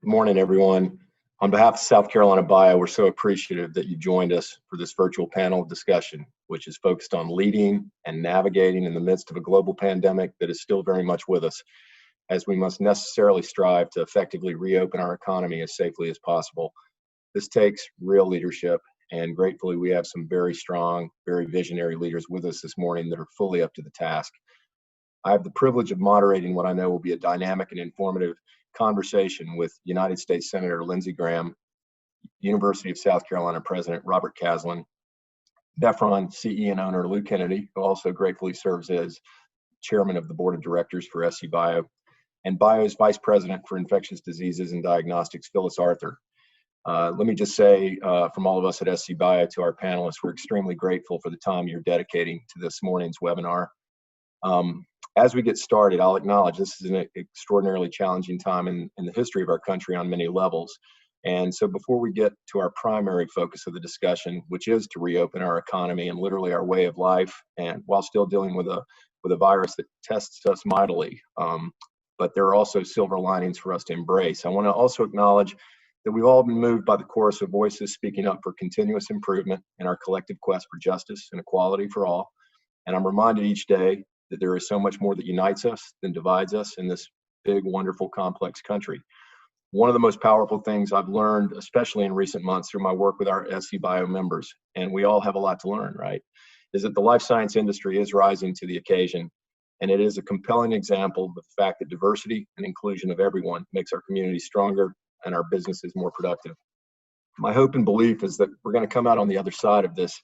Good morning, everyone. On behalf of South Carolina Bio, we're so appreciative that you joined us for this virtual panel discussion, which is focused on leading and navigating in the midst of a global pandemic that is still very much with us, as we must necessarily strive to effectively reopen our economy as safely as possible. This takes real leadership, and gratefully we have some very strong, very visionary leaders with us this morning that are fully up to the task. I have the privilege of moderating what I know will be a dynamic and informative conversation with United States Senator Lindsey Graham, University of South Carolina President Robert Caslen, Nephron CEO and owner Lou Kennedy, who also gratefully serves as chairman of the board of directors for SCbio, and Bio's Vice President for Infectious Diseases and Diagnostics, Phyllis Arthur. Let me just say from all of us at SCbio to our panelists, we're extremely grateful for the time you're dedicating to this morning's webinar. As we get started, I'll acknowledge this is an extraordinarily challenging time in the history of our country on many levels. And so before we get to our primary focus of the discussion, which is to reopen our economy and literally our way of life, and while still dealing with a virus that tests us mightily, but there are also silver linings for us to embrace. I want to also acknowledge that we've all been moved by the chorus of voices speaking up for continuous improvement in our collective quest for justice and equality for all. And I'm reminded each day that there is so much more that unites us than divides us in this big, wonderful, complex country. One of the most powerful things I've learned, especially in recent months through my work with our SCbio members, and we all have a lot to learn, right, is that the life science industry is rising to the occasion. And it is a compelling example of the fact that diversity and inclusion of everyone makes our community stronger and our businesses more productive. My hope and belief is that we're going to come out on the other side of this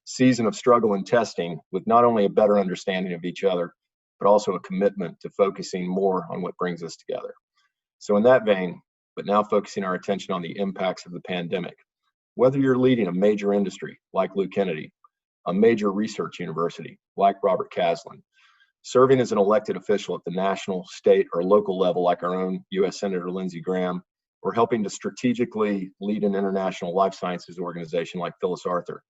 season of struggle and testing with not only a better understanding of each other, but also a commitment to focusing more on what brings us together. So in that vein, but now focusing our attention on the impacts of the pandemic, whether you're leading a major industry like Lou Kennedy, a major research university like Robert Caslen, serving as an elected official at the national, state, or local level like our own U.S. Senator Lindsey Graham, or helping to strategically lead an international life sciences organization like Phyllis Arthur.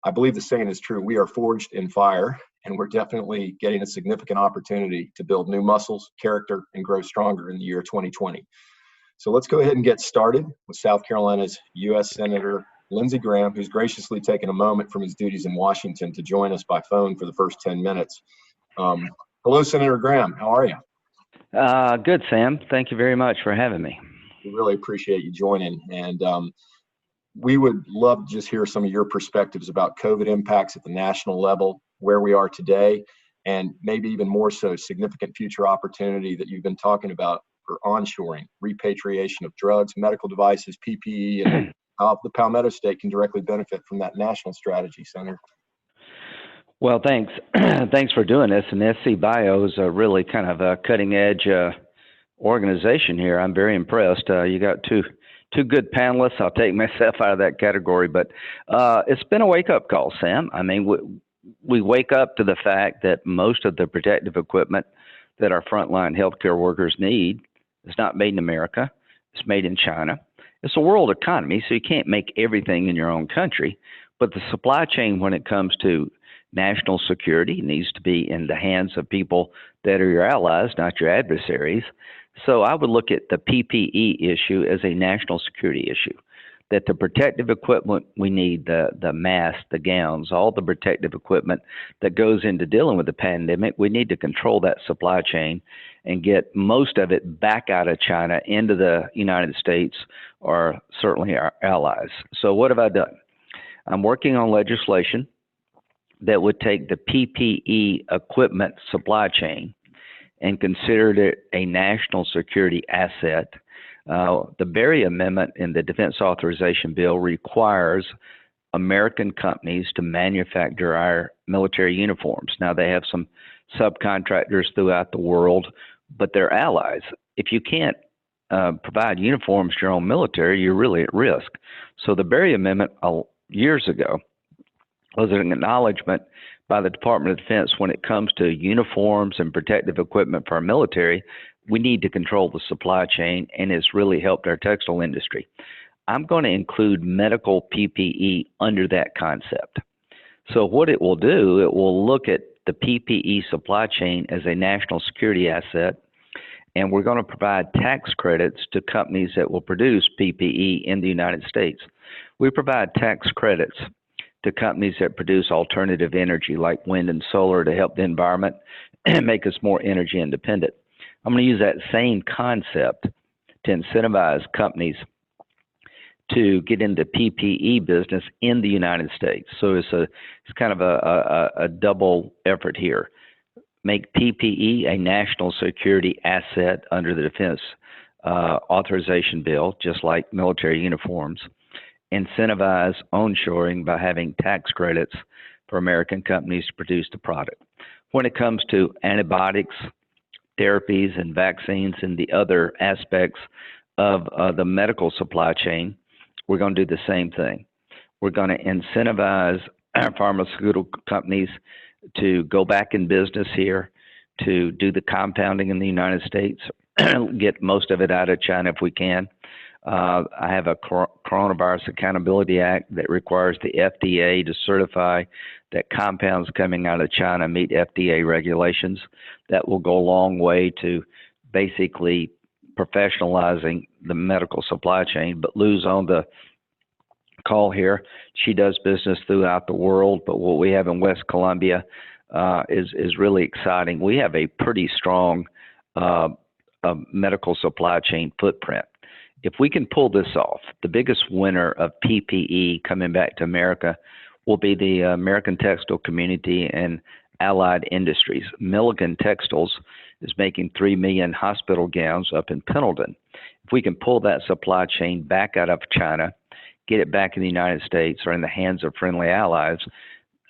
I believe the saying is true. We are forged in fire, and we're definitely getting a significant opportunity to build new muscles, character, and grow stronger in the year 2020. So let's go ahead and get started with South Carolina's U.S. Senator Lindsey Graham, who's graciously taken a moment from his duties in Washington to join us by phone for the first 10 minutes. Hello, Senator Graham. How are you? Good, Sam. Thank you very much for having me. We really appreciate you joining. And we would love to just hear some of your perspectives about COVID impacts at the national level, where we are today, and maybe even more so, significant future opportunity that you've been talking about for onshoring, repatriation of drugs, medical devices, PPE, and how the Palmetto State can directly benefit from that national strategy, Senator. Well, thanks. Thanks for doing this. And SCbio is a really kind of a cutting-edge organization here. I'm very impressed. You got two good panelists. I'll take myself out of that category, but it's been a wake-up call, Sam. I mean, we wake up to the fact that most of the protective equipment that our frontline healthcare workers need is not made in America. It's made in China. It's a world economy, so you can't make everything in your own country, but the supply chain when it comes to national security needs to be in the hands of people that are your allies, not your adversaries. So I would look at the PPE issue as a national security issue, that the protective equipment we need, the masks, the gowns, all the protective equipment that goes into dealing with the pandemic, we need to control that supply chain and get most of it back out of China into the United States or certainly our allies. So what have I done? I'm working on legislation that would take the PPE equipment supply chain and considered it a national security asset. The Berry Amendment in the Defense Authorization Bill requires American companies to manufacture our military uniforms. Now, they have some subcontractors throughout the world, but they're allies. If you can't provide uniforms to your own military, you're really at risk. So the Berry Amendment years ago was an acknowledgement by the Department of Defense when it comes to uniforms and protective equipment for our military. We need to control the supply chain, and it's really helped our textile industry. I'm going to include medical PPE under that concept. So what it will do, it will look at the PPE supply chain as a national security asset, and we're going to provide tax credits to companies that will produce PPE in the United States. We provide tax credits to companies that produce alternative energy like wind and solar to help the environment and make us more energy independent. I'm going to use that same concept to incentivize companies to get into PPE business in the United States. So it's kind of a double effort here. Make PPE a national security asset under the Defense Authorization Bill, just like military uniforms. Incentivize onshoring by having tax credits for American companies to produce the product. When it comes to antibiotics, therapies, and vaccines, and the other aspects of the medical supply chain, we're going to do the same thing. We're going to incentivize our pharmaceutical companies to go back in business here, to do the compounding in the United States, get most of it out of China if we can. I have a Coronavirus Accountability Act that requires the FDA to certify that compounds coming out of China meet FDA regulations. That will go a long way to basically professionalizing the medical supply chain. But Lou's on the call here. She does business throughout the world, but what we have in West Columbia is really exciting. We have a pretty strong medical supply chain footprint. If we can pull this off, the biggest winner of PPE coming back to America will be the American textile community and allied industries. Milligan Textiles is making 3 million hospital gowns up in Pendleton. If we can pull that supply chain back out of China, get it back in the United States or in the hands of friendly allies,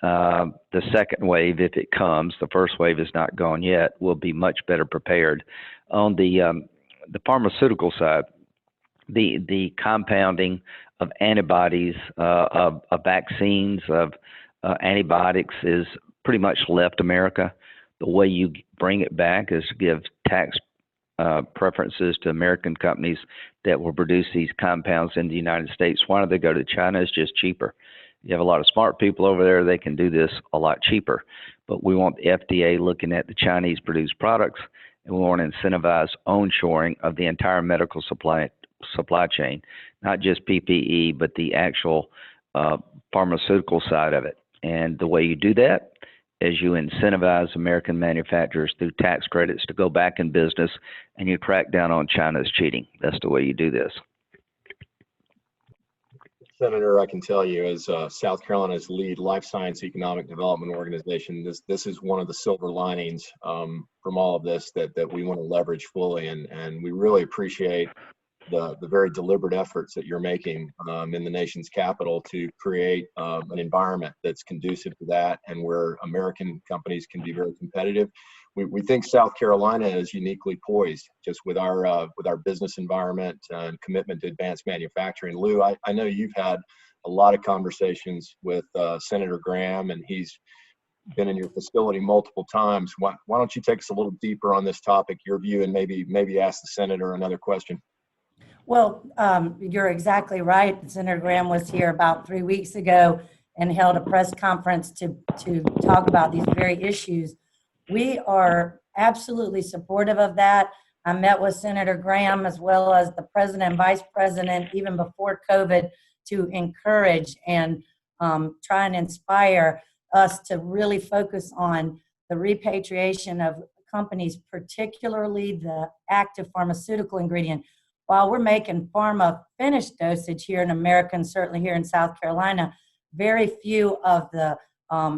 the second wave, if it comes, the first wave is not gone yet, will be much better prepared. On the pharmaceutical side, the compounding of antibodies, of vaccines, of antibiotics is pretty much left America. The way you bring it back is to give tax preferences to American companies that will produce these compounds in the United States. Why don't they go to China? It's just cheaper. You have a lot of smart people over there. They can do this a lot cheaper. But we want the FDA looking at the Chinese produced products, and we want to incentivize onshoring of the entire medical supply chain, not just PPE, but the actual pharmaceutical side of it. And the way you do that is you incentivize American manufacturers through tax credits to go back in business, and you crack down on China's cheating. That's the way you do this. Senator, I can tell you, as South Carolina's lead life science economic development organization, this is one of the silver linings from all of this that we want to leverage fully, and we really appreciate the very deliberate efforts that you're making in the nation's capital to create an environment that's conducive to that, and where American companies can be very competitive. We think South Carolina is uniquely poised, just with our business environment and commitment to advanced manufacturing. Lou, I know you've had a lot of conversations with Senator Graham, and he's been in your facility multiple times. Why don't you take us a little deeper on this topic, your view, and maybe ask the senator another question? Well, you're exactly right. Senator Graham was here about 3 weeks ago and held a press conference to talk about these very issues. We are absolutely supportive of that. I met with Senator Graham as well as the president and vice president even before COVID to encourage and try and inspire us to really focus on the repatriation of companies, particularly the active pharmaceutical ingredient. While we're making pharma finished dosage here in America and certainly here in South Carolina, very few of the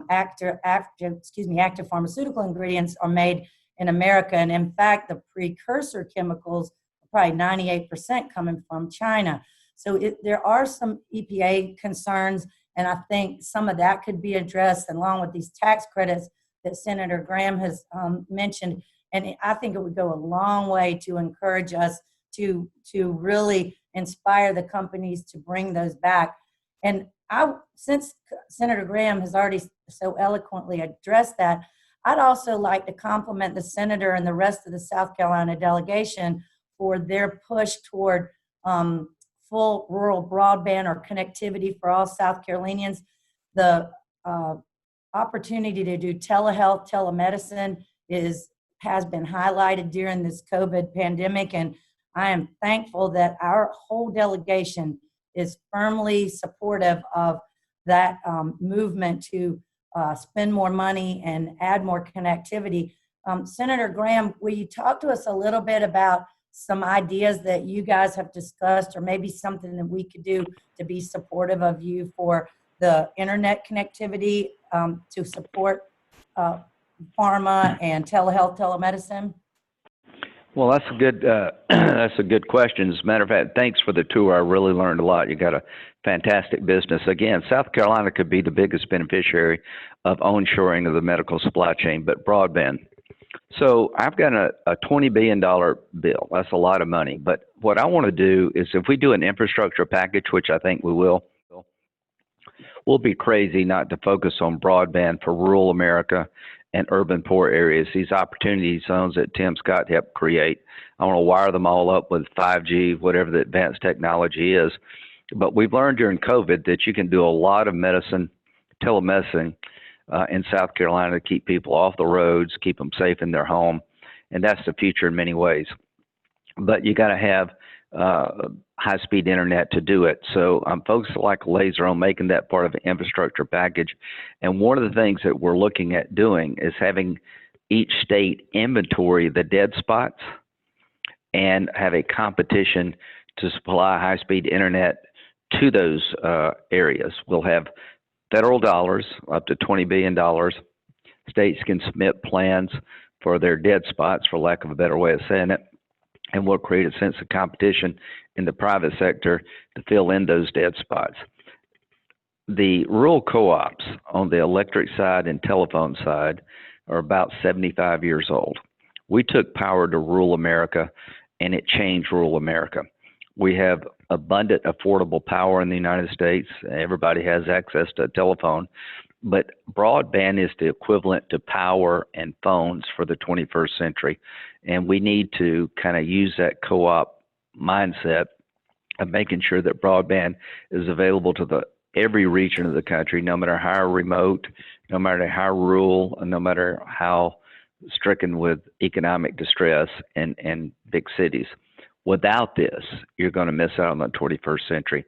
active pharmaceutical ingredients are made in America. And in fact, the precursor chemicals are probably 98% coming from China. So there are some EPA concerns, and I think some of that could be addressed along with these tax credits that Senator Graham has mentioned. And I think it would go a long way to encourage us to really inspire the companies to bring those back. And since Senator Graham has already so eloquently addressed that, I'd also like to compliment the senator and the rest of the South Carolina delegation for their push toward full rural broadband or connectivity for all South Carolinians. The opportunity to do telehealth, telemedicine is has been highlighted during this COVID pandemic. And I am thankful that our whole delegation is firmly supportive of that movement to spend more money and add more connectivity. Senator Graham, will you talk to us a little bit about some ideas that you guys have discussed, or maybe something that we could do to be supportive of you for the internet connectivity to support pharma and telehealth, telemedicine? Well, that's a good that's a good question. As a matter of fact, thanks for the tour. I really learned a lot. You got a fantastic business. Again, South Carolina could be the biggest beneficiary of onshoring of the medical supply chain, but broadband. So I've got a $20 billion bill. That's a lot of money. But what I want to do is, if we do an infrastructure package, which I think we will, we'll be crazy not to focus on broadband for rural America and urban poor areas, these opportunity zones that Tim Scott helped create. I want to wire them all up with 5G, whatever the advanced technology is. But we've learned during COVID that you can do a lot of telemedicine in South Carolina to keep people off the roads, keep them safe in their home. And that's the future in many ways. But you got to have high-speed internet to do it. So I'm focused like a laser on making that part of the infrastructure package. And one of the things that we're looking at doing is having each state inventory the dead spots and have a competition to supply high-speed internet to those areas. We'll have federal dollars, up to $20 billion. States can submit plans for their dead spots, for lack of a better way of saying it, and we'll create a sense of competition in the private sector to fill in those dead spots. The rural co-ops on the electric side and telephone side are about 75 years old. We took power to rural America, and it changed rural America. We have abundant, affordable power in the United States. Everybody has access to a telephone, but broadband is the equivalent to power and phones for the 21st century. And we need to kind of use that co-op mindset of making sure that broadband is available to every region of the country, no matter how remote, no matter how rural, and no matter how stricken with economic distress and big cities. Without this, you're going to miss out on the 21st century.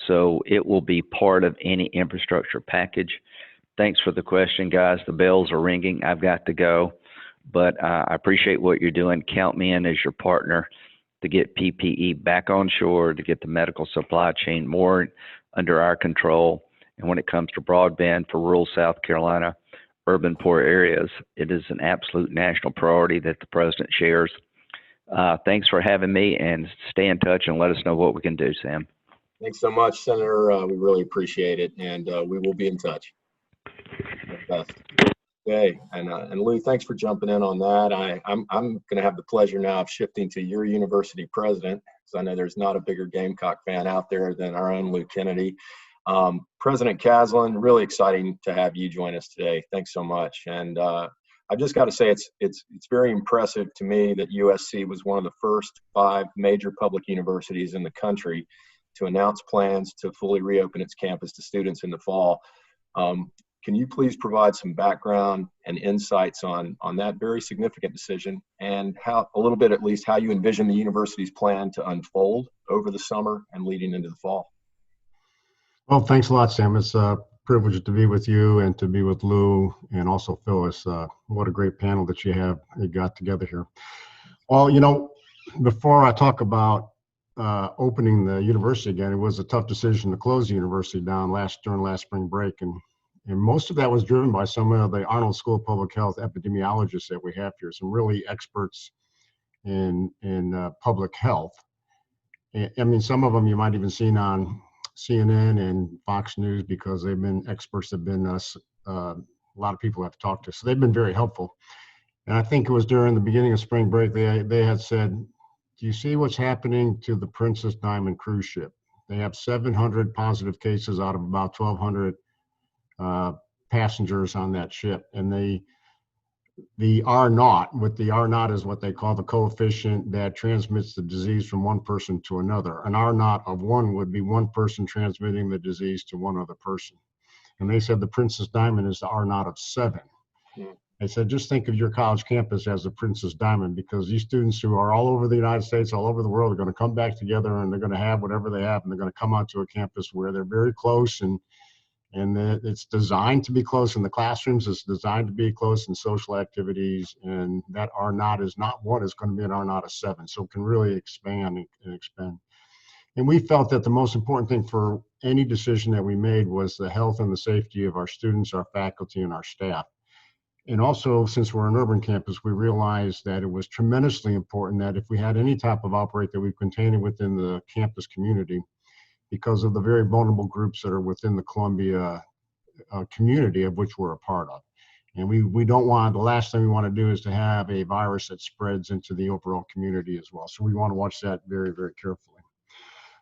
So it will be part of any infrastructure package. Thanks for the question, guys. The bells are ringing. I've got to go. But I appreciate what you're doing. Count me in as your partner to get PPE back on shore, to get the medical supply chain more under our control. And when it comes to broadband for rural South Carolina, urban poor areas, it is an absolute national priority that the president shares. Thanks for having me, and stay in touch and let us know what we can do, Sam. Thanks so much, Senator. We really appreciate it, and we will be in touch. Best. Okay, and Lou, thanks for jumping in on that. I'm going to have the pleasure now of shifting to your university president, because I know there's not a bigger Gamecock fan out there than our own Lou Kennedy. President Caslen, really exciting to have you join us today. Thanks so much. And I've just got to say, it's very impressive to me that USC was one of the first 5 major public universities in the country to announce plans to fully reopen its campus to students in the fall. Can you please provide some background and insights on that very significant decision, and how, a little bit at least, how you envision the university's plan to unfold over the summer and leading into the fall? Well, thanks a lot, Sam. It's a privilege to be with you and to be with Lou and also Phyllis. What a great panel that you got together here. Well, you know, before I talk about opening the university again, it was a tough decision to close the university down during last spring break, and most of that was driven by some of the Arnold School of Public Health epidemiologists that we have here, some really experts in public health. I mean, some of them you might even seen on CNN and Fox News, because they've been experts that have been a lot of people have talked to. So they've been very helpful. And I think it was during the beginning of spring break, they had said, do you see what's happening to the Princess Diamond cruise ship? They have 700 positive cases out of about 1,200 passengers on that ship. And the R0, what the R0 is what they call the coefficient that transmits the disease from one person to another. An R0 of 1 would be one person transmitting the disease to one other person. And they said the Princess Diamond is the R0 of 7. I said, just think of your college campus as a Princess Diamond, because these students who are all over the United States, all over the world, are going to come back together, and they're going to have whatever they have, and they're going to come onto a campus where they're very close, and it's designed to be close in the classrooms. It's designed to be close in social activities, and that R naught is not one. It's going to be an R naught of 7, so it can really expand and expand. And we felt that the most important thing for any decision that we made was the health and the safety of our students, our faculty, and our staff. And also, since we're an urban campus, we realized that it was tremendously important that if we had any type of outbreak, that we contain it within the campus community, because of the very vulnerable groups that are within the Columbia community, of which we're a part of. And we don't want, the last thing we want to do is to have a virus that spreads into the overall community as well. So we want to watch that very, very carefully.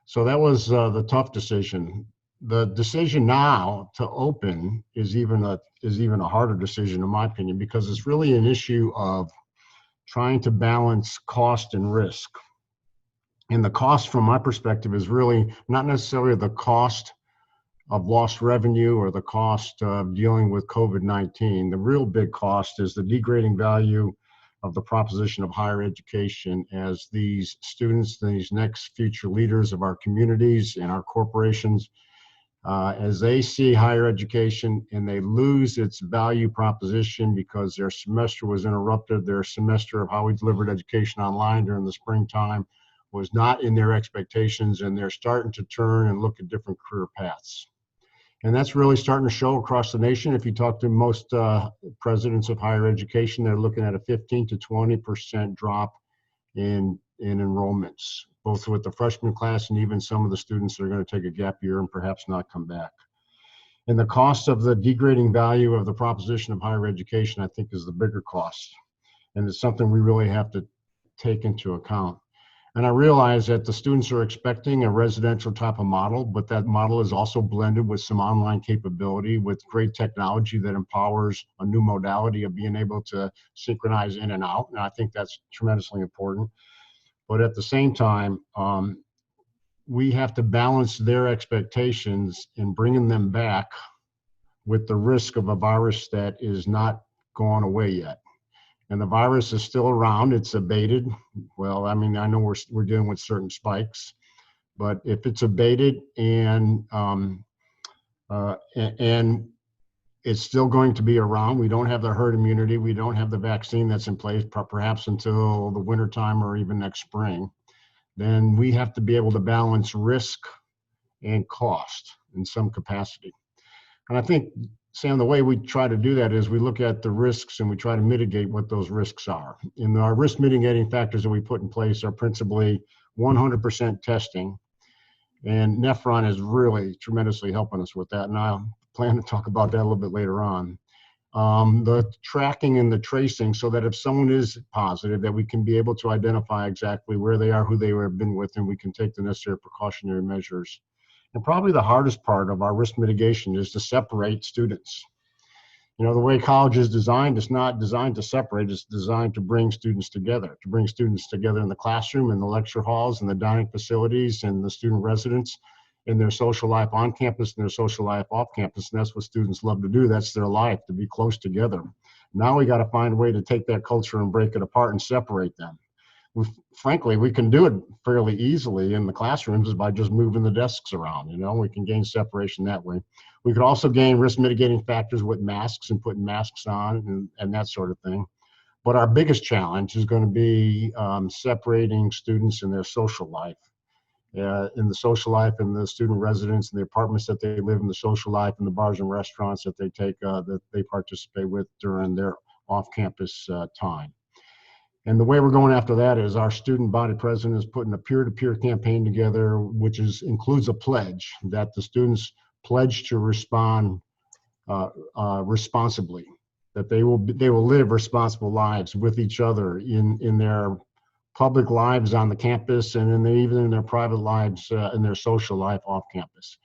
So that was the tough decision. The decision now to open is even a harder decision, in my opinion, because it's really an issue of trying to balance cost and risk. And the cost, from my perspective, is really not necessarily the cost of lost revenue or the cost of dealing with COVID-19. The real big cost is the degrading value of the proposition of higher education, as these students, these next future leaders of our communities and our corporations, as they see higher education and they lose its value proposition because their semester was interrupted, their semester of how we delivered education online during the springtime was not in their expectations, and they're starting to turn and look at different career paths. And that's really starting to show across the nation. If you talk to most presidents of higher education, they're looking at a 15 to 20% drop in enrollments, both with the freshman class and even some of the students that are going to take a gap year and perhaps not come back. And the cost of the degrading value of the proposition of higher education, I think, is the bigger cost. And it's something we really have to take into account. And I realize that the students are expecting a residential type of model, but that model is also blended with some online capability, with great technology that empowers a new modality of being able to synchronize in and out. And I think that's tremendously important. But at the same time, we have to balance their expectations in bringing them back with the risk of a virus that is not gone away yet. And the virus is still around. It's abated. Well, I mean, I know we're dealing with certain spikes, but if it's abated and it's still going to be around, we don't have the herd immunity, we don't have the vaccine that's in place, perhaps until the wintertime or even next spring, then we have to be able to balance risk and cost in some capacity. And I think, Sam, the way we try to do that is we look at the risks and we try to mitigate what those risks are. And our risk mitigating factors that we put in place are principally 100% testing. And Nephron is really tremendously helping us with that. And I'll plan to talk about that a little bit later on. The tracking and the tracing, so that if someone is positive, that we can be able to identify exactly where they are, who they have been with, and we can take the necessary precautionary measures. And probably the hardest part of our risk mitigation is to separate students. You know, the way college is designed, it's not designed to separate, it's designed to bring students together in the classroom, in the lecture halls, in the dining facilities, and the student residents, in their social life on campus and their social life off campus. And that's what students love to do. That's their life, to be close together. Now we got to find a way to take that culture and break it apart and separate them. Frankly, we can do it fairly easily in the classrooms by just moving the desks around. You know, we can gain separation that way. We could also gain risk mitigating factors with masks and putting masks on and that sort of thing. But our biggest challenge is going to be separating students in their social life, in the student residence, in the apartments that they live in, the social life, in the bars and restaurants that they take, that they participate with during their off-campus time. And the way we're going after that is our student body president is putting a peer-to-peer campaign together, which includes a pledge that the students pledge to respond responsibly, that they will live responsible lives with each other in their public lives on the campus, and even in their private lives, in their social life off campus.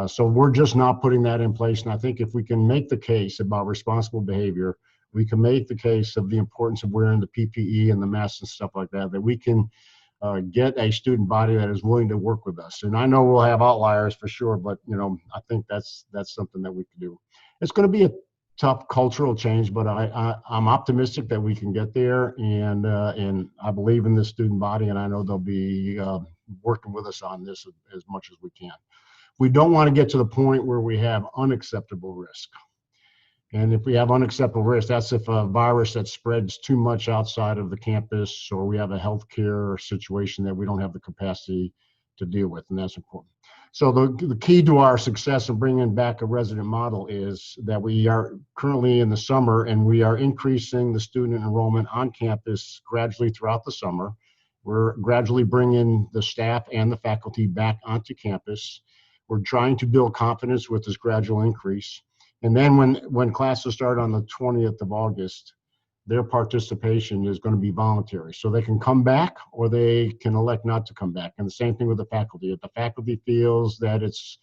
So we're just now putting that in place. And I think if we can make the case about responsible behavior, we can make the case of the importance of wearing the PPE and the masks and stuff like that, that we can get a student body that is willing to work with us. And I know we'll have outliers for sure, but you know, I think that's something that we can do. It's going to be tough cultural change, but I'm optimistic that we can get there, and I believe in the student body, and I know they'll be working with us on this as much as we can. We don't want to get to the point where we have unacceptable risk. And if we have unacceptable risk, that's if a virus that spreads too much outside of the campus, or we have a healthcare situation that we don't have the capacity to deal with, and that's important. So the key to our success in bringing back a resident model is that we are currently in the summer, and we are increasing the student enrollment on campus gradually throughout the summer. We're gradually bringing the staff and the faculty back onto campus. We're trying to build confidence with this gradual increase. And then when classes start on the 20th of August, their participation is going to be voluntary. So they can come back, or they can elect not to come back. And the same thing with the faculty. If the faculty feels that it's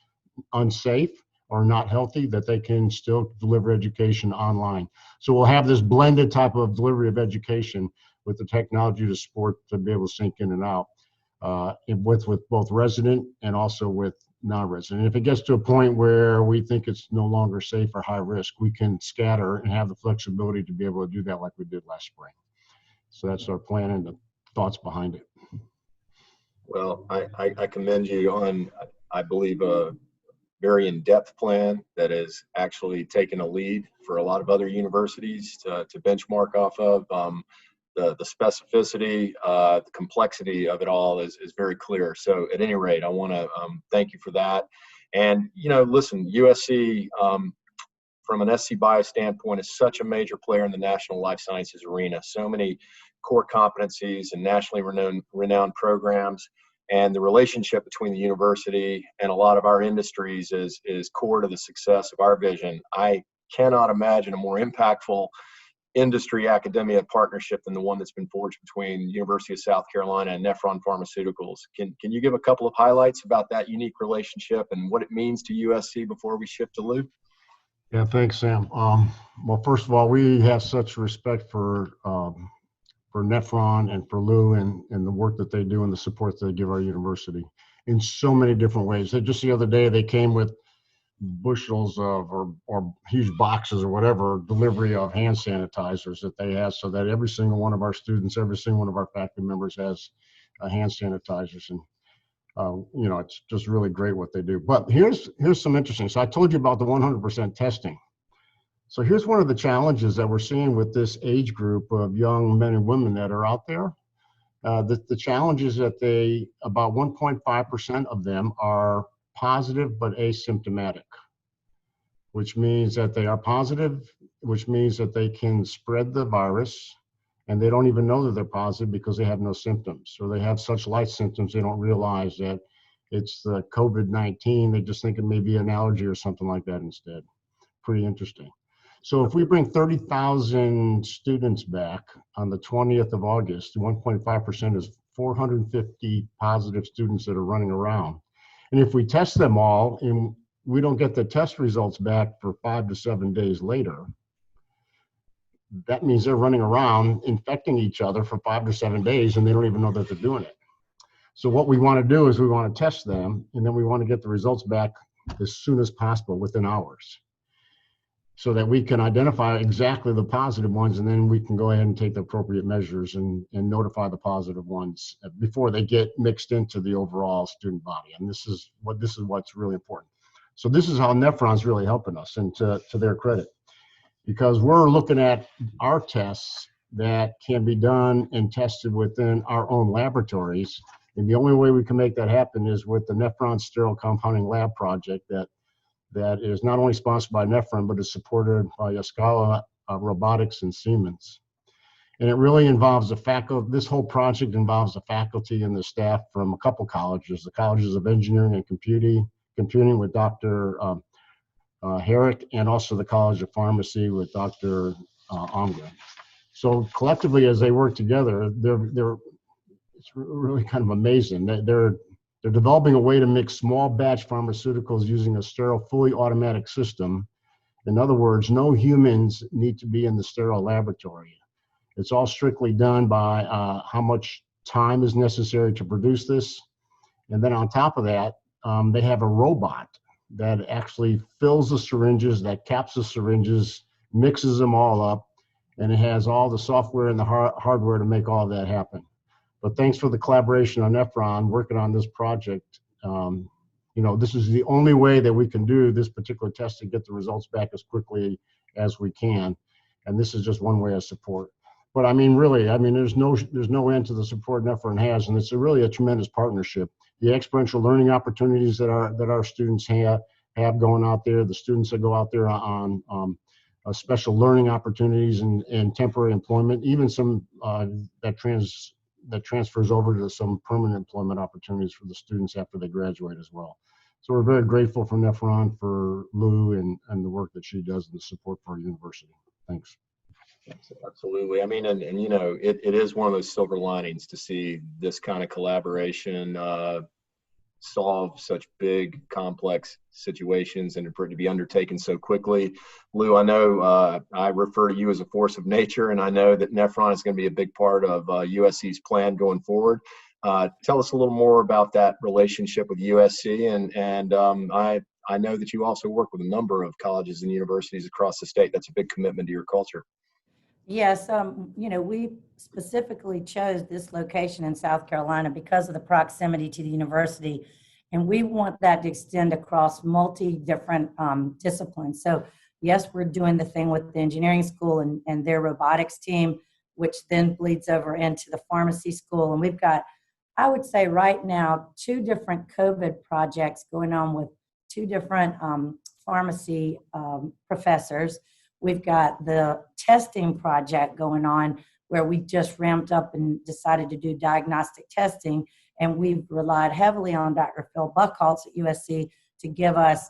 unsafe or not healthy, that they can still deliver education online. So we'll have this blended type of delivery of education with the technology to support to be able to sync in and out with both resident and also with non-resident. If it gets to a point where we think it's no longer safe or high risk, we can scatter and have the flexibility to be able to do that like we did last spring. So that's our plan and the thoughts behind it. Well, I commend you on, I believe, a very in-depth plan that has actually taken a lead for a lot of other universities to benchmark off of. The specificity, the complexity of it all is very clear. So at any rate, I want to thank you for that. And, listen, USC, from an SCbio standpoint, is such a major player in the national life sciences arena. So many core competencies and nationally renowned programs. And the relationship between the university and a lot of our industries is core to the success of our vision. I cannot imagine a more impactful industry academia partnership than the one that's been forged between University of South Carolina and Nephron Pharmaceuticals. Can you give a couple of highlights about that unique relationship and what it means to USC before we shift to Lou? Yeah, thanks, Sam. Well, first of all, we have such respect for Nephron and for Lou and the work that they do and the support that they give our university in so many different ways. Just the other day, they came with bushels of or huge boxes or whatever delivery of hand sanitizers that they have, so that every single one of our students, every single one of our faculty members has hand sanitizers. And it's just really great what they do. But here's some interesting. So I told you about the 100% testing. So here's one of the challenges that we're seeing with this age group of young men and women that are out there. The challenge is that about 1.5% of them are positive but asymptomatic, which means that they are positive, which means that they can spread the virus, and they don't even know that they're positive because they have no symptoms, or they have such light symptoms they don't realize that it's the COVID-19. They just think it may be an allergy or something like that instead. Pretty interesting. So if we bring 30,000 students back on the 20th of August, 1.5% is 450 positive students that are running around. And if we test them all and we don't get the test results back for 5 to 7 days later, that means they're running around infecting each other for 5 to 7 days and they don't even know that they're doing it. So what we want to do is we want to test them, and then we want to get the results back as soon as possible, within hours, so that we can identify exactly the positive ones, and then we can go ahead and take the appropriate measures and notify the positive ones before they get mixed into the overall student body. And this is what's really important. So this is how Nephron's really helping us, and to their credit, because we're looking at our tests that can be done and tested within our own laboratories. And the only way we can make that happen is with the Nephron Sterile Compounding Lab project that is not only sponsored by Nephron, but is supported by Scala Robotics and Siemens. And it really involves the faculty. This whole project involves the faculty and the staff from a couple colleges, the Colleges of Engineering and Computing with Dr. Herrick, and also the College of Pharmacy with Dr. Omgren. So collectively, as they work together, it's really kind of amazing. They're developing a way to mix small batch pharmaceuticals using a sterile, fully automatic system. In other words, no humans need to be in the sterile laboratory. It's all strictly done by how much time is necessary to produce this. And then on top of that, they have a robot that actually fills the syringes, that caps the syringes, mixes them all up, and it has all the software and the hardware to make all that happen. But thanks for the collaboration on Nephron working on this project. This is the only way that we can do this particular test to get the results back as quickly as we can. And this is just one way of support. But really, there's no end to the support Nephron has, and it's really a tremendous partnership. The experiential learning opportunities that our students have going out there, the students that go out there on special learning opportunities and temporary employment, even some that transfers over to some permanent employment opportunities for the students after they graduate as well. So we're very grateful for Nephron, for Lou, and the work that she does and the support for our university. Thanks. Absolutely. It is one of those silver linings to see this kind of collaboration solve such big, complex situations and for it to be undertaken so quickly. Lou, I know I refer to you as a force of nature, and I know that Nephron is going to be a big part of USC's plan going forward. Tell us a little more about that relationship with USC, and I know that you also work with a number of colleges and universities across the state. That's a big commitment to your culture. Yes, we specifically chose this location in South Carolina because of the proximity to the university, and we want that to extend across different disciplines. So yes, we're doing the thing with the engineering school and their robotics team, which then bleeds over into the pharmacy school. And we've got, I would say right now, 2 different COVID projects going on with 2 different pharmacy professors. We've got the testing project going on where we just ramped up and decided to do diagnostic testing. And we've relied heavily on Dr. Phil Buckholtz at USC to give us,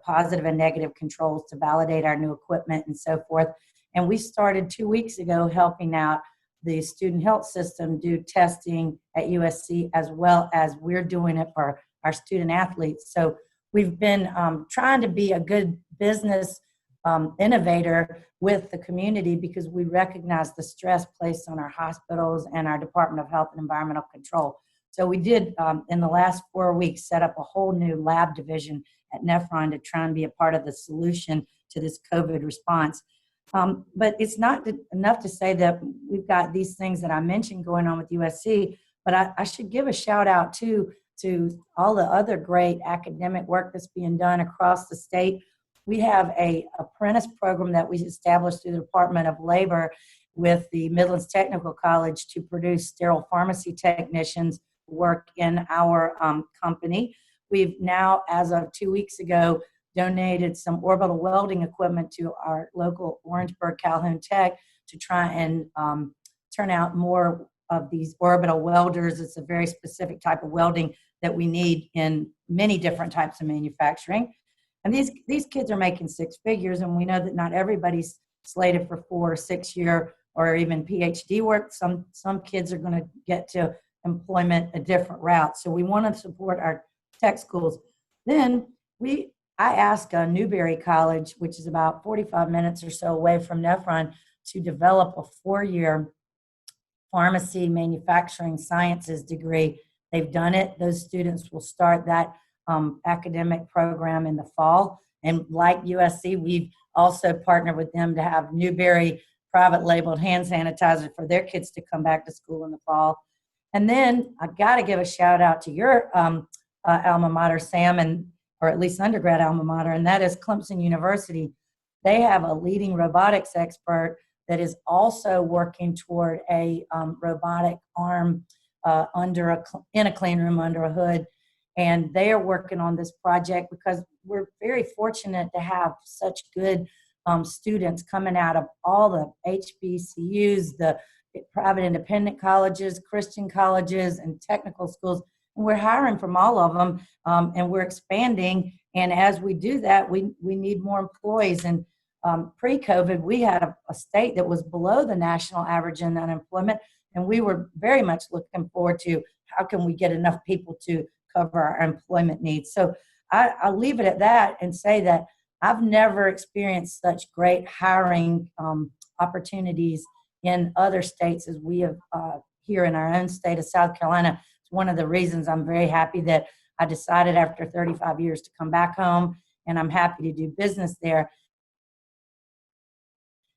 positive and negative controls to validate our new equipment and so forth. And we started 2 weeks ago helping out the student health system do testing at USC, as well as we're doing it for our student athletes. So we've been trying to be a good business innovator with the community because we recognize the stress placed on our hospitals and our Department of Health and Environmental Control. So we did, in the last 4 weeks, set up a whole new lab division at Nephron to try and be a part of the solution to this COVID response. But it's not enough to say that we've got these things that I mentioned going on with USC, but I should give a shout out to all the other great academic work that's being done across the state. We have an apprentice program that we established through the Department of Labor with the Midlands Technical College to produce sterile pharmacy technicians who work in our company. We've now, as of 2 weeks ago, donated some orbital welding equipment to our local Orangeburg Calhoun Tech to try and turn out more of these orbital welders. It's a very specific type of welding that we need in many different types of manufacturing. And these kids are making 6 figures, and we know that not everybody's slated for 4 or 6 year or even PhD work. Some kids are going to get to employment a different route. So we want to support our tech schools. Then I asked Newberry College, which is about 45 minutes or so away from Nephron, to develop a 4-year pharmacy manufacturing sciences degree. They've done it. Those students will start that academic program in the fall. And like USC, we've also partnered with them to have Newberry private labeled hand sanitizer for their kids to come back to school in the fall. And then I got to give a shout out to your alma mater, Sam, or at least undergrad alma mater, and that is Clemson University. They have a leading robotics expert that is also working toward a robotic arm in a clean room under a hood. And they are working on this project because we're very fortunate to have such good students coming out of all the HBCUs, the private independent colleges, Christian colleges, and technical schools. And we're hiring from all of them, and we're expanding. And as we do that, we need more employees. And pre-COVID, we had a state that was below the national average in unemployment, and we were very much looking forward to how can we get enough people to cover our employment needs. So I'll leave it at that and say that I've never experienced such great hiring opportunities in other states as we have here in our own state of South Carolina. It's one of the reasons I'm very happy that I decided after 35 years to come back home, and I'm happy to do business there.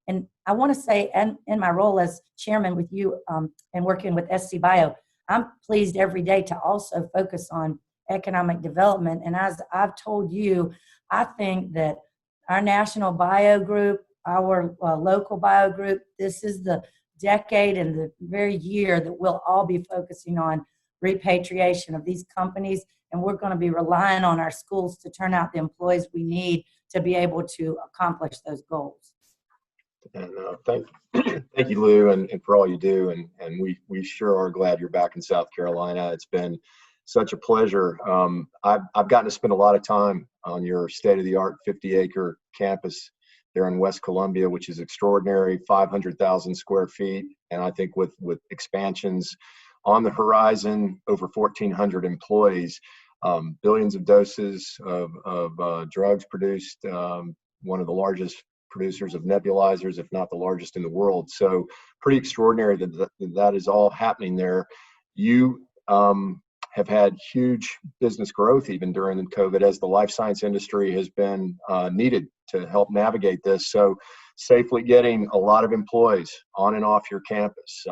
And I want to say, and in my role as chairman with you and working with SCbio, I'm pleased every day to also focus on economic development. And as I've told you, I think that our national bio group, our local bio group, this is the decade and the very year that we'll all be focusing on repatriation of these companies. And we're going to be relying on our schools to turn out the employees we need to be able to accomplish those goals. And thank you, Lou, and for all you do. And we sure are glad you're back in South Carolina. It's been such a pleasure. I've gotten to spend a lot of time on your state-of-the-art 50-acre campus there in West Columbia, which is extraordinary, 500,000 square feet. And I think with expansions on the horizon, over 1,400 employees, billions of doses of drugs produced, one of the largest producers of nebulizers, if not the largest in the world. So pretty extraordinary that is all happening there. You have had huge business growth even during COVID, as the life science industry has been needed to help navigate this. So safely getting a lot of employees on and off your campus.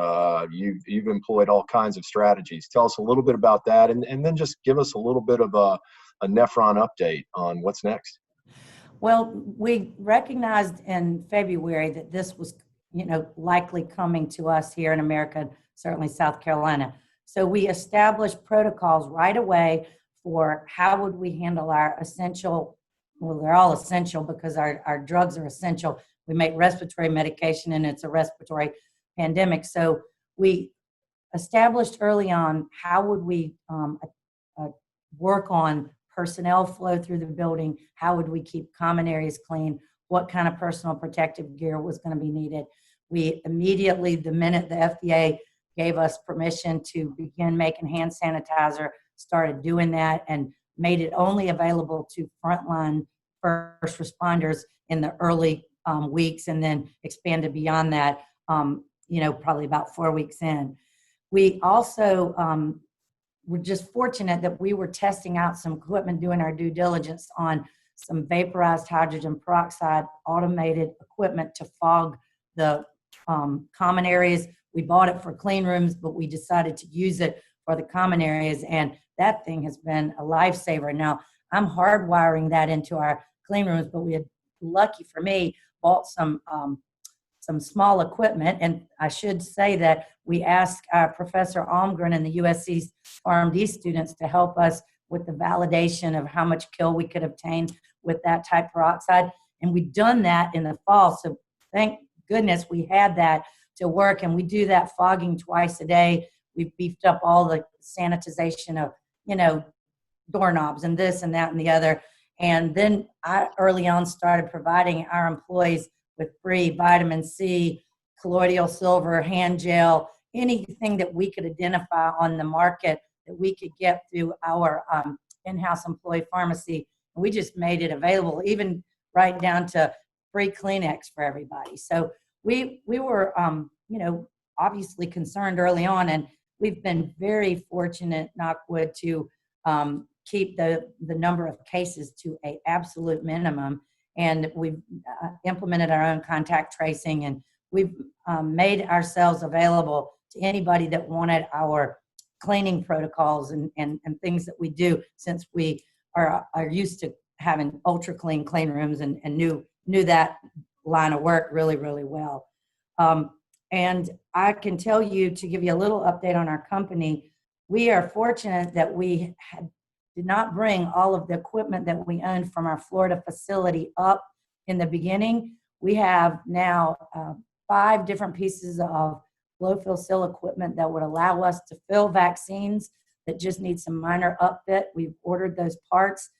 You've employed all kinds of strategies. Tell us a little bit about that, and then just give us a little bit of a Nephron update on what's next. Well, we recognized in February that this was, likely coming to us here in America, certainly South Carolina. So we established protocols right away for how would we handle our essential, well, they're all essential because our drugs are essential. We make respiratory medication and it's a respiratory pandemic. So we established early on how would we work on personnel flow through the building, how would we keep common areas clean, what kind of personal protective gear was going to be needed. We immediately, the minute the FDA gave us permission to begin making hand sanitizer, started doing that and made it only available to frontline first responders in the early weeks, and then expanded beyond that, probably about 4 weeks in. We also we're just fortunate that we were testing out some equipment, doing our due diligence on some vaporized hydrogen peroxide automated equipment to fog the common areas. We bought it for clean rooms, but we decided to use it for the common areas, and that thing has been a lifesaver. Now, I'm hardwiring that into our clean rooms, but we had, lucky for me, bought some small equipment. And I should say that we asked Professor Almgren and the USC's PharmD students to help us with the validation of how much kill we could obtain with that type peroxide. And we've done that in the fall. So thank goodness we had that to work. And we do that fogging twice a day. We've beefed up all the sanitization of, doorknobs and this and that and the other. And then I early on started providing our employees with free vitamin C, colloidal silver, hand gel, anything that we could identify on the market that we could get through our in-house employee pharmacy. And we just made it available, even right down to free Kleenex for everybody. So we were, obviously concerned early on, and we've been very fortunate, knock wood, to keep the number of cases to an absolute minimum. And we've implemented our own contact tracing, and we've made ourselves available to anybody that wanted our cleaning protocols and things that we do, since we are used to having ultra clean rooms and knew that line of work really, really well. And I can tell you, to give you a little update on our company, we are fortunate that we did not bring all of the equipment that we owned from our Florida facility up in the beginning. We have now 5 different pieces of blow fill seal equipment that would allow us to fill vaccines that just need some minor upfit. We've ordered those parts.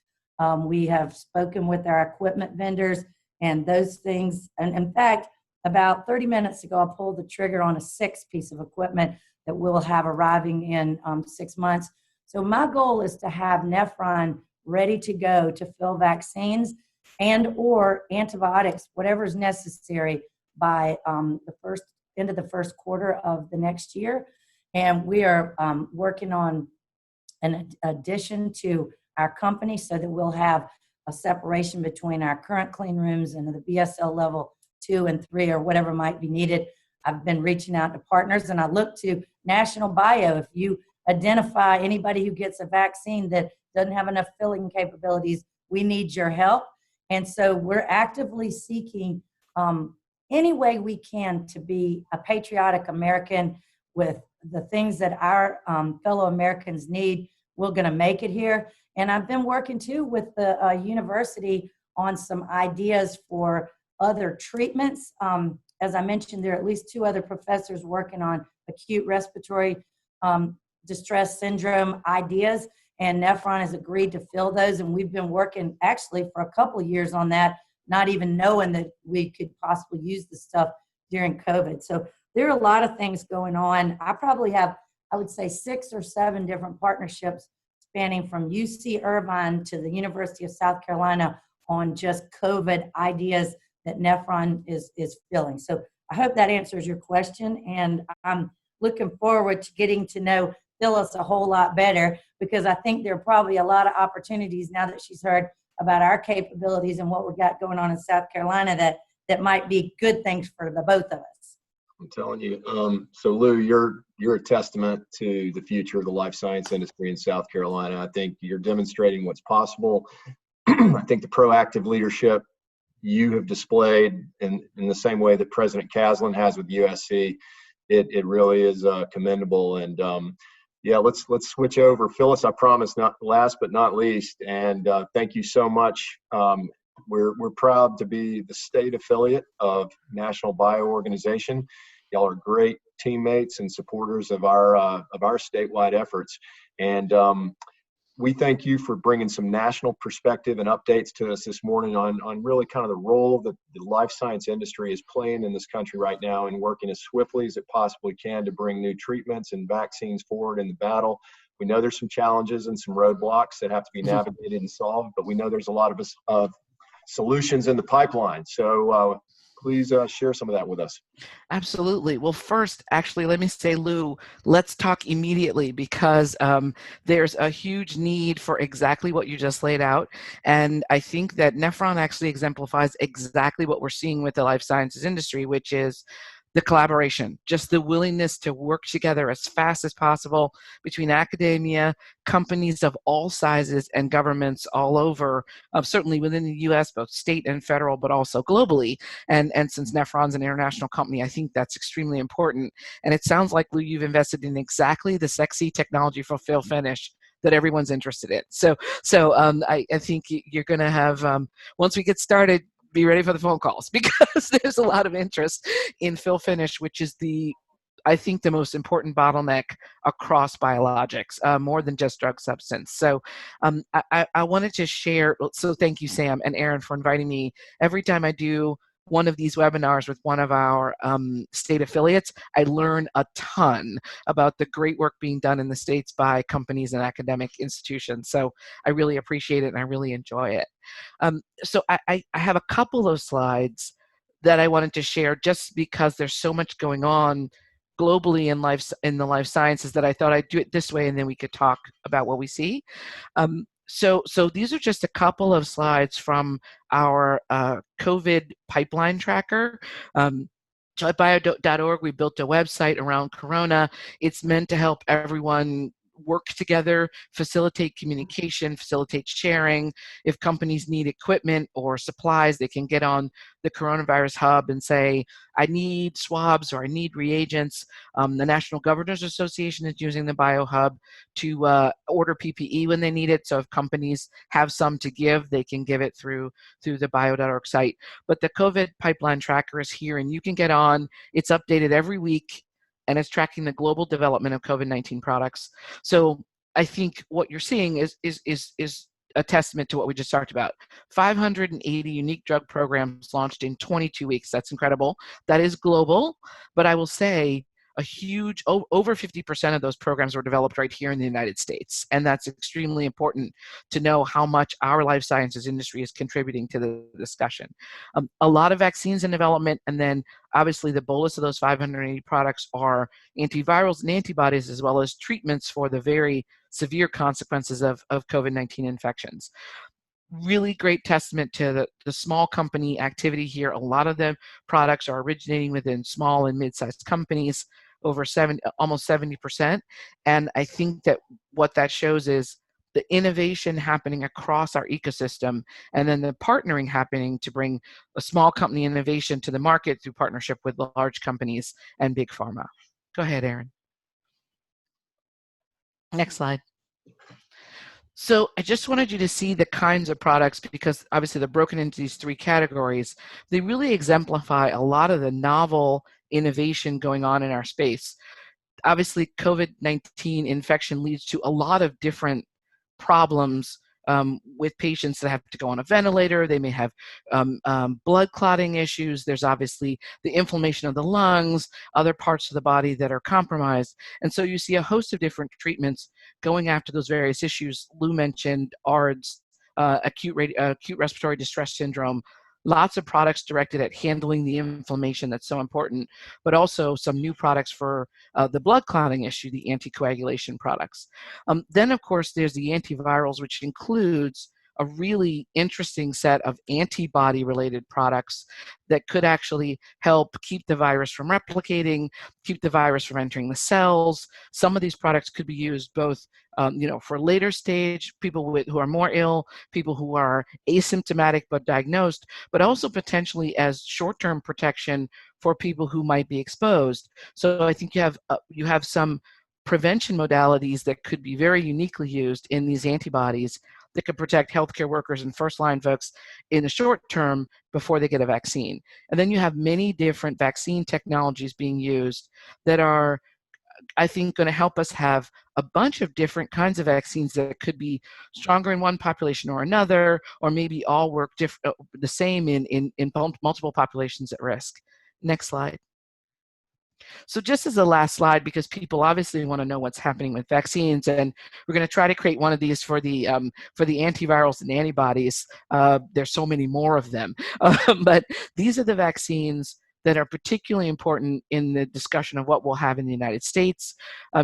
We have spoken with our equipment vendors and those things. And in fact, about 30 minutes ago, I pulled the trigger on a 6th piece of equipment that we'll have arriving in 6 months. So my goal is to have Nephron ready to go to fill vaccines and or antibiotics, whatever is necessary, by the end of the first quarter of the next year. And we are working on an addition to our company so that we'll have a separation between our current clean rooms and the BSL level 2 and 3 or whatever might be needed. I've been reaching out to partners, and I look to National Bio. If you identify anybody who gets a vaccine that doesn't have enough filling capabilities, we need your help. And so we're actively seeking any way we can to be a patriotic American with the things that our fellow Americans need. We're going to make it here. And I've been working too with the university on some ideas for other treatments. As I mentioned, there are at least 2 other professors working on acute respiratory distress syndrome ideas, and Nephron has agreed to fill those. And we've been working actually for a couple of years on that, not even knowing that we could possibly use the stuff during COVID. So there are a lot of things going on. I probably have, I would say, 6 or 7 different partnerships spanning from UC Irvine to the University of South Carolina on just COVID ideas that Nephron is filling. So I hope that answers your question. And I'm looking forward to getting to know Phyllis a whole lot better, because I think there are probably a lot of opportunities now that she's heard about our capabilities and what we've got going on in South Carolina that might be good things for the both of us. I'm telling you. So Lou, you're a testament to the future of the life science industry in South Carolina. I think you're demonstrating what's possible. I think the proactive leadership you have displayed in the same way that President Caslen has with USC, it really is commendable. And yeah, let's switch over. Phyllis, I promise, not last but not least, and thank you so much. We're proud to be the state affiliate of National Bio Organization. Y'all are great teammates and supporters of our statewide efforts, and we thank you for bringing some national perspective and updates to us this morning on really kind of the role that the life science industry is playing in this country right now and working as swiftly as it possibly can to bring new treatments and vaccines forward in the battle. We know there's some challenges and some roadblocks that have to be navigated and solved, but we know there's a lot of solutions in the pipeline. So please share some of that with us. Absolutely. Well, first, actually, let me say, Lou, let's talk immediately, because there's a huge need for exactly what you just laid out. And I think that Nephron actually exemplifies exactly what we're seeing with the life sciences industry, which is the collaboration, just the willingness to work together as fast as possible between academia, companies of all sizes, and governments all over, certainly within the U.S., both state and federal, but also globally. And since Nephron's an international company, I think that's extremely important. And it sounds like, Lou, you've invested in exactly the sexy technology for fill finish that everyone's interested in. So I think you're going to have, once we get started, be ready for the phone calls, because there's a lot of interest in fill finish, which is I think the most important bottleneck across biologics, more than just drug substance. So I wanted to share, so thank you, Sam and Aaron, for inviting me. Every time I do one of these webinars with one of our state affiliates, I learn a ton about the great work being done in the states by companies and academic institutions. So I really appreciate it and I really enjoy it. So I have a couple of slides that I wanted to share, just because there's so much going on globally in the life sciences, that I thought I'd do it this way, and then we could talk about what we see. So these are just a couple of slides from our COVID pipeline tracker. At bio.org, we built a website around Corona. It's meant to help everyone work together, facilitate communication, facilitate sharing. If companies need equipment or supplies, they can get on the coronavirus hub and say, I need swabs or I need reagents. The National Governors Association is using the BioHub to order PPE when they need it. So if companies have some to give, they can give it through the bio.org site. But the COVID pipeline tracker is here, and you can get on. It's updated every week, and it's tracking the global development of COVID-19 products. So I think what you're seeing is a testament to what we just talked about. 580 unique drug programs launched in 22 weeks. That's incredible. That is global, but I will say a huge, over 50% of those programs were developed right here in the United States. And that's extremely important to know how much our life sciences industry is contributing to the discussion. A lot of vaccines in development, and then obviously the bolus of those 580 products are antivirals and antibodies, as well as treatments for the very severe consequences of COVID-19 infections. really great testament to the small company activity here. A lot of the products are originating within small and mid-sized companies, over almost 70%. And I think that what that shows is the innovation happening across our ecosystem, and then the partnering happening to bring a small company innovation to the market through partnership with large companies and big pharma. Go ahead, Aaron. Next slide. So I just wanted you to see the kinds of products, because obviously they're broken into these three categories. They really exemplify a lot of the novel innovation going on in our space. Obviously, COVID-19 infection leads to a lot of different problems with patients that have to go on a ventilator. They may have blood clotting issues. There's obviously the inflammation of the lungs, other parts of the body that are compromised. And so you see a host of different treatments going after those various issues. Lou mentioned ARDS, acute respiratory distress syndrome. Lots of products directed at handling the inflammation that's so important, but also some new products for the blood clotting issue, the anticoagulation products. Then, of course, there's the antivirals, which includes a really interesting set of antibody-related products that could actually help keep the virus from replicating, keep the virus from entering the cells. Some of these products could be used both for later stage, people who are more ill, people who are asymptomatic but diagnosed, but also potentially as short-term protection for people who might be exposed. So I think you have some prevention modalities that could be very uniquely used in these antibodies that could protect healthcare workers and first-line folks in the short term before they get a vaccine. And then you have many different vaccine technologies being used that are, I think, going to help us have a bunch of different kinds of vaccines that could be stronger in one population or another, or maybe all work the same in multiple populations at risk. Next slide. So just as a last slide, because people obviously want to know what's happening with vaccines, and we're going to try to create one of these for the antivirals and antibodies. There's so many more of them, but these are the vaccines that are particularly important in the discussion of what we'll have in the United States.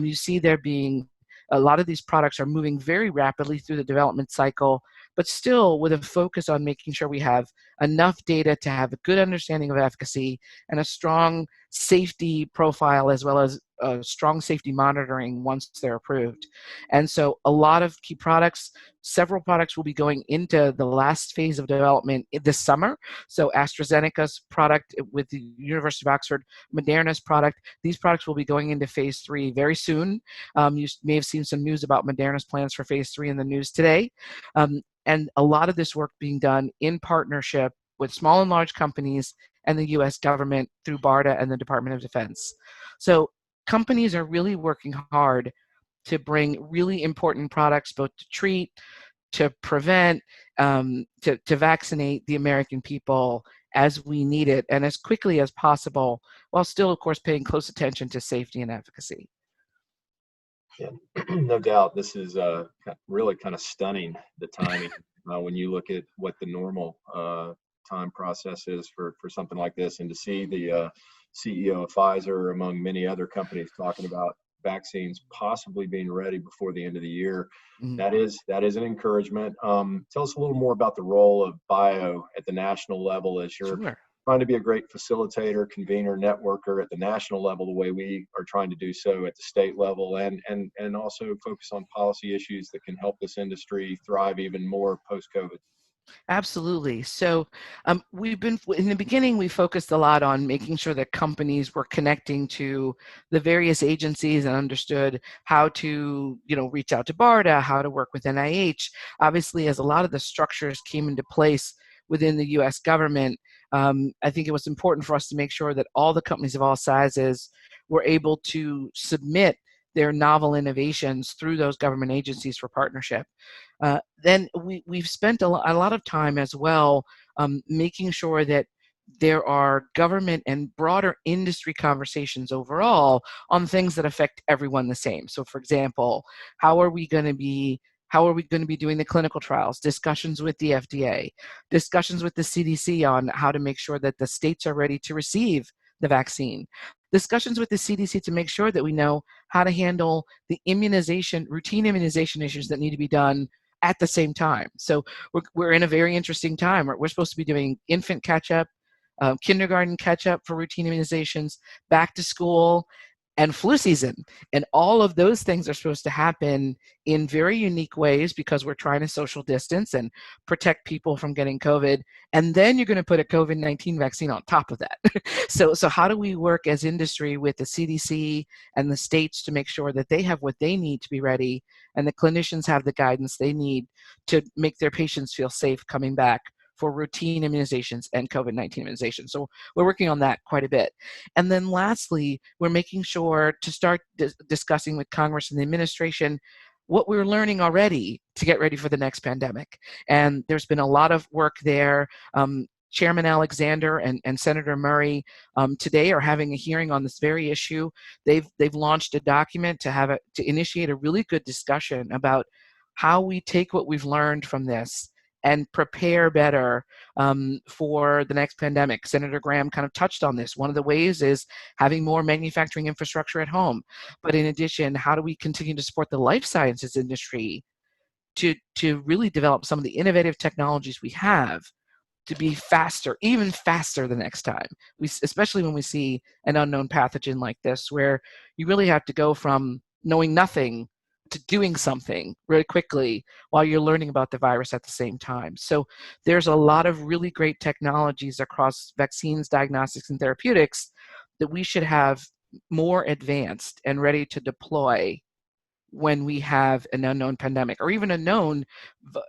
You see there being a lot of these products are moving very rapidly through the development cycle, but still with a focus on making sure we have enough data to have a good understanding of efficacy and a strong safety profile, as well as strong safety monitoring once they're approved. And so a lot of key products, several products will be going into the last phase of development this summer. So AstraZeneca's product with the University of Oxford, Moderna's product, these products will be going into phase 3 very soon. You may have seen some news about Moderna's plans for phase 3 in the news today. And a lot of this work being done in partnership with small and large companies and the US government through BARDA and the Department of Defense. So companies are really working hard to bring really important products, both to treat, to prevent, to vaccinate the American people as we need it and as quickly as possible, while still, of course, paying close attention to safety and efficacy. Yeah, no doubt. This is really kind of stunning, the timing, when you look at what the normal time process is for something like this, and to see the CEO of Pfizer, among many other companies, talking about vaccines possibly being ready before the end of the year. Mm-hmm. That is an encouragement. Tell us a little more about the role of bio at the national level as you're trying to be a great facilitator, convener, networker at the national level, the way we are trying to do so at the state level, and also focus on policy issues that can help this industry thrive even more post-COVID. Absolutely. So we've been, in the beginning, we focused a lot on making sure that companies were connecting to the various agencies and understood how to, reach out to BARDA, how to work with NIH. Obviously, as a lot of the structures came into place within the US government, I think it was important for us to make sure that all the companies of all sizes were able to submit their novel innovations through those government agencies for partnership. Then we've spent a lot of time as well making sure that there are government and broader industry conversations overall on things that affect everyone the same. So, for example, how are we going to be doing the clinical trials, discussions with the FDA, discussions with the CDC on how to make sure that the states are ready to receive the vaccine, discussions with the CDC to make sure that we know how to handle the routine immunization issues that need to be done at the same time. So we're in a very interesting time. We're supposed to be doing infant catch-up, kindergarten catch-up for routine immunizations, back to school, and flu season. And all of those things are supposed to happen in very unique ways because we're trying to social distance and protect people from getting COVID. And then you're going to put a COVID-19 vaccine on top of that. So how do we work as industry with the CDC and the states to make sure that they have what they need to be ready and the clinicians have the guidance they need to make their patients feel safe coming back for routine immunizations and COVID-19 immunizations. So we're working on that quite a bit. And then lastly, we're making sure to start discussing with Congress and the administration what we're learning already to get ready for the next pandemic. And there's been a lot of work there. Chairman Alexander and Senator Murray today are having a hearing on this very issue. They've launched a document to initiate a really good discussion about how we take what we've learned from this and prepare better for the next pandemic. Senator Graham kind of touched on this. One of the ways is having more manufacturing infrastructure at home. But in addition, how do we continue to support the life sciences industry to really develop some of the innovative technologies we have to be faster, even faster the next time, especially when we see an unknown pathogen like this, where you really have to go from knowing nothing to doing something really quickly while you're learning about the virus at the same time. So there's a lot of really great technologies across vaccines, diagnostics, and therapeutics that we should have more advanced and ready to deploy when we have an unknown pandemic or even a known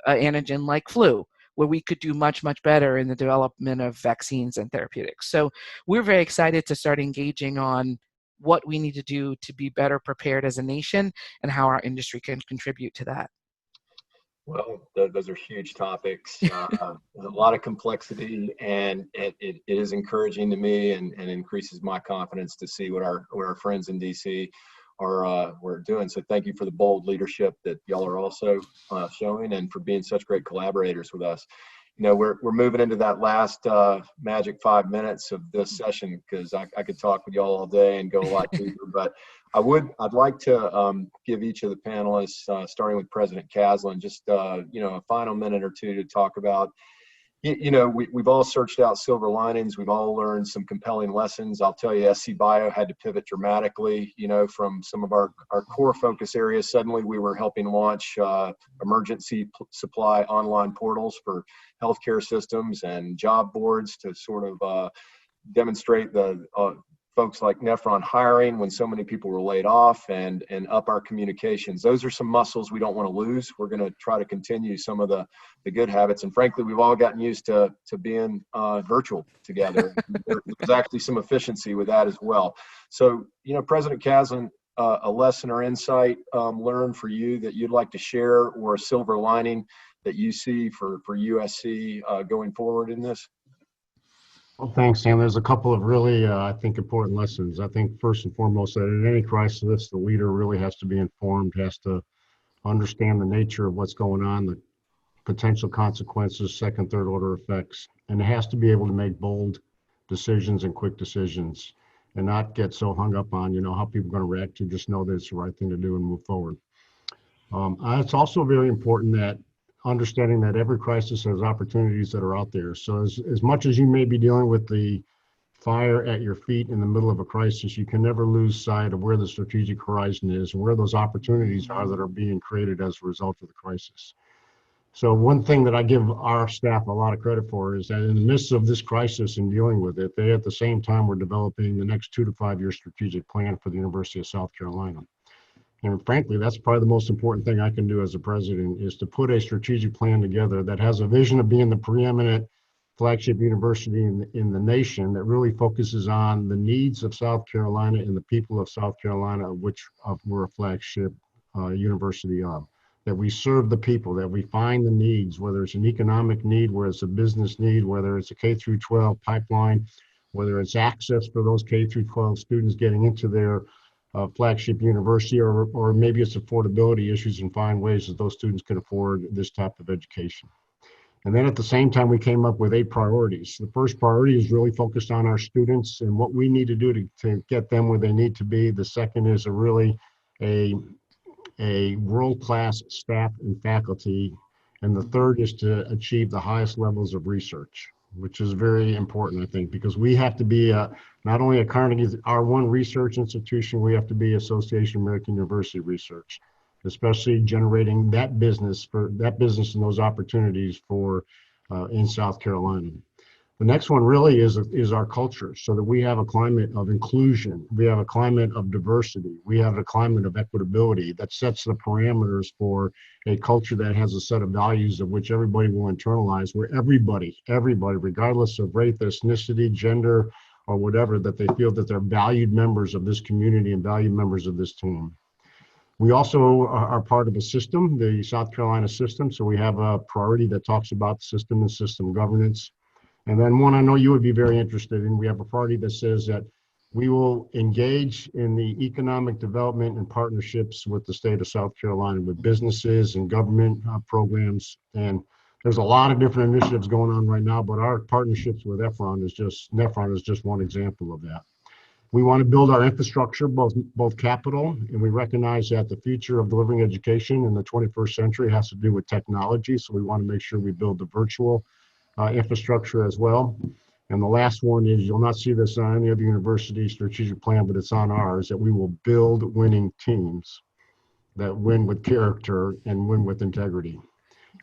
antigen like flu, where we could do much, much better in the development of vaccines and therapeutics. So we're very excited to start engaging on what we need to do to be better prepared as a nation and how our industry can contribute to that. Well, those are huge topics. A lot of complexity, and it is encouraging to me and increases my confidence to see what our friends in DC are doing. So thank you for the bold leadership that y'all are also showing, and for being such great collaborators with us. You know, we're moving into that last magic 5 minutes of this session, because I could talk with y'all all day and go a lot deeper. But I'd like to give each of the panelists, starting with President Caslen, just a final minute or two to talk about. We've all searched out silver linings. We've all learned some compelling lessons. I'll tell you, SCbio had to pivot dramatically, from some of our core focus areas. Suddenly we were helping launch emergency supply online portals for healthcare systems and job boards to sort of demonstrate the folks like Nephron hiring when so many people were laid off, and up our communications. Those are some muscles we don't want to lose. We're going to try to continue some of the good habits. And frankly, we've all gotten used to being virtual together. There's actually some efficiency with that as well. So, President Caslen, a lesson or insight learned for you that you'd like to share, or a silver lining that you see for USC going forward in this? Well, thanks, Sam. There's a couple of really, I think, important lessons. I think first and foremost that in any crisis, the leader really has to be informed, has to understand the nature of what's going on, the potential consequences, second, third order effects, and it has to be able to make bold decisions and quick decisions, and not get so hung up on, how people are going to react to. Just know that it's the right thing to do and move forward. It's also very important that understanding that every crisis has opportunities that are out there. So as much as you may be dealing with the fire at your feet in the middle of a crisis, you can never lose sight of where the strategic horizon is and where those opportunities are that are being created as a result of the crisis. So one thing that I give our staff a lot of credit for is that in the midst of this crisis and dealing with it, they at the same time were developing the next 2 to 5 year strategic plan for the University of South Carolina. And frankly, that's probably the most important thing I can do as a president, is to put a strategic plan together that has a vision of being the preeminent flagship university in the nation, that really focuses on the needs of South Carolina and the people of South Carolina, which we're a flagship university of. That we serve the people, that we find the needs, whether it's an economic need, whether it's a business need, whether it's a K through 12 pipeline, whether it's access for those K through 12 students getting into their flagship university, or maybe it's affordability issues, and find ways that those students can afford this type of education. And then at the same time, we came up with 8 priorities. The first priority is really focused on our students and what we need to do to get them where they need to be. The second is a world-class staff and faculty And the third is to achieve the highest levels of research, which is very important, I think, because we have to be not only a Carnegie R1 research institution, we have to be Association American University Research, especially generating that business and those opportunities for in South Carolina. The next one really is our culture, so that we have a climate of inclusion, we have a climate of diversity, we have a climate of equitability that sets the parameters for a culture that has a set of values of which everybody will internalize, where everybody, regardless of race, ethnicity, gender, or whatever, that they feel that they're valued members of this community and valued members of this team. We also are part of a system, the South Carolina system, so we have a priority that talks about system and system governance. And then one I know you would be very interested in, we have a priority that says that we will engage in the economic development and partnerships with the state of South Carolina, with businesses and government programs. And there's a lot of different initiatives going on right now, but our partnerships with Nephron is just one example of that. We want to build our infrastructure, both capital, and we recognize that the future of delivering education in the 21st century has to do with technology. So we want to make sure we build the virtual infrastructure as well. And the last one is, you'll not see this on any other university strategic plan, but it's on ours, that we will build winning teams that win with character and win with integrity.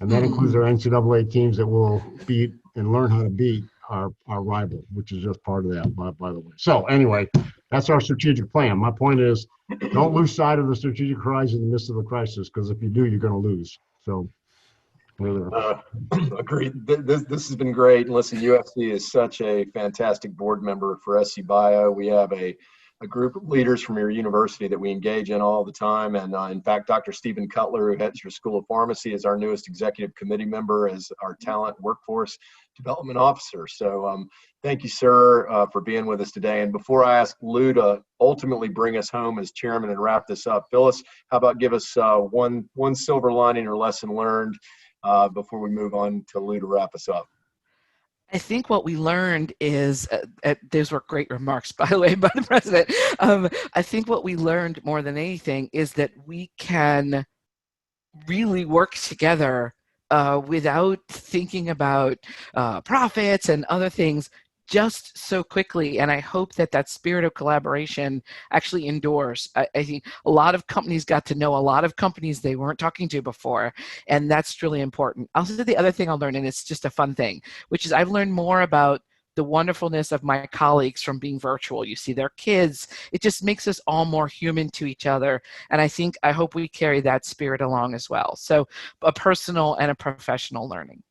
And that includes our NCAA teams that will beat and learn how to beat our rival, which is just part of that, by the way. So anyway, that's our strategic plan. My point is, don't lose sight of the strategic horizon in the midst of a crisis, because if you do, you're going to lose. So agreed. This has been great. And listen, UFC is such a fantastic board member for SCbio. We have a group of leaders from your university that we engage in all the time. And in fact, Dr. Stephen Cutler, who heads your School of Pharmacy, is our newest executive committee member as our talent workforce development officer. So thank you, sir, for being with us today. And before I ask Lou to ultimately bring us home as chairman and wrap this up, Phyllis, how about give us one silver lining or lesson learned before we move on to Lou to wrap us up? I think what we learned is, those were great remarks, by the way, by the president. I think what we learned more than anything is that we can really work together without thinking about profits and other things just so quickly. And I hope that that spirit of collaboration actually endures. I think a lot of companies got to know a lot of companies they weren't talking to before, and that's really important. Also, the other thing I learned, and it's just a fun thing, which is I've learned more about the wonderfulness of my colleagues from being virtual. You see their kids. It just makes us all more human to each other. And I hope we carry that spirit along as well. So a personal and a professional learning.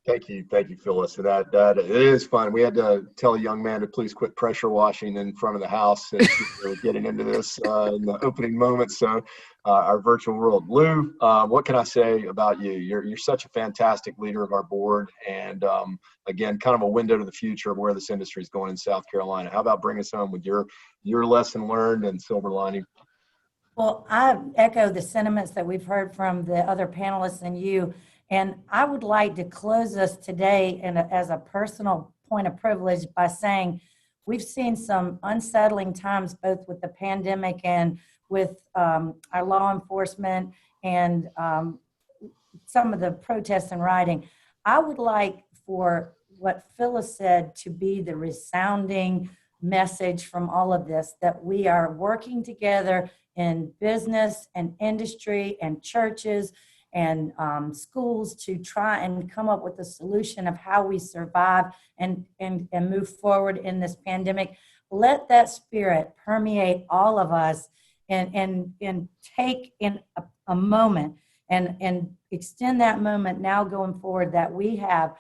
Thank you, Phyllis. That it is fun. We had to tell a young man to please quit pressure washing in front of the house as we were getting into this in the opening moments. So our virtual world. Lou, what can I say about you? You're such a fantastic leader of our board, and again, kind of a window to the future of where this industry is going in South Carolina. How about bring us home with your lesson learned and silver lining? Well, I echo the sentiments that we've heard from the other panelists and you. And I would like to close us today as a personal point of privilege by saying we've seen some unsettling times, both with the pandemic and with our law enforcement and some of the protests and rioting. I would like for what Phyllis said to be the resounding message from all of this, that we are working together in business and industry and churches and schools to try and come up with a solution of how we survive and move forward in this pandemic. Let that spirit permeate all of us and take in a moment and extend that moment now going forward, that we have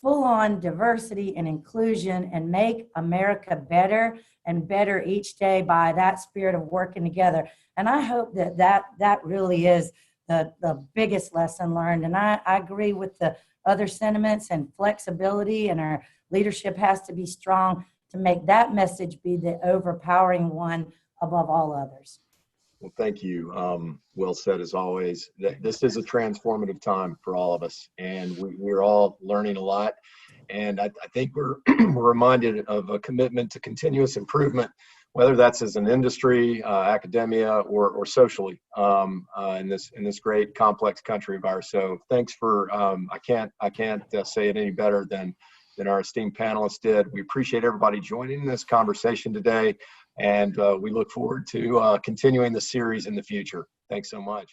full-on diversity and inclusion and make America better and better each day by that spirit of working together. And I hope that really is the biggest lesson learned. And I agree with the other sentiments and flexibility, and our leadership has to be strong to make that message be the overpowering one above all others. Well, thank you. Well said, as always. This is a transformative time for all of us, and we're all learning a lot. And I think we're reminded of a commitment to continuous improvement whether that's as an industry, academia, or socially in this great complex country of ours. So thanks for I can't say it any better than our esteemed panelists did. We appreciate everybody joining this conversation today, and we look forward to continuing the series in the future. Thanks so much.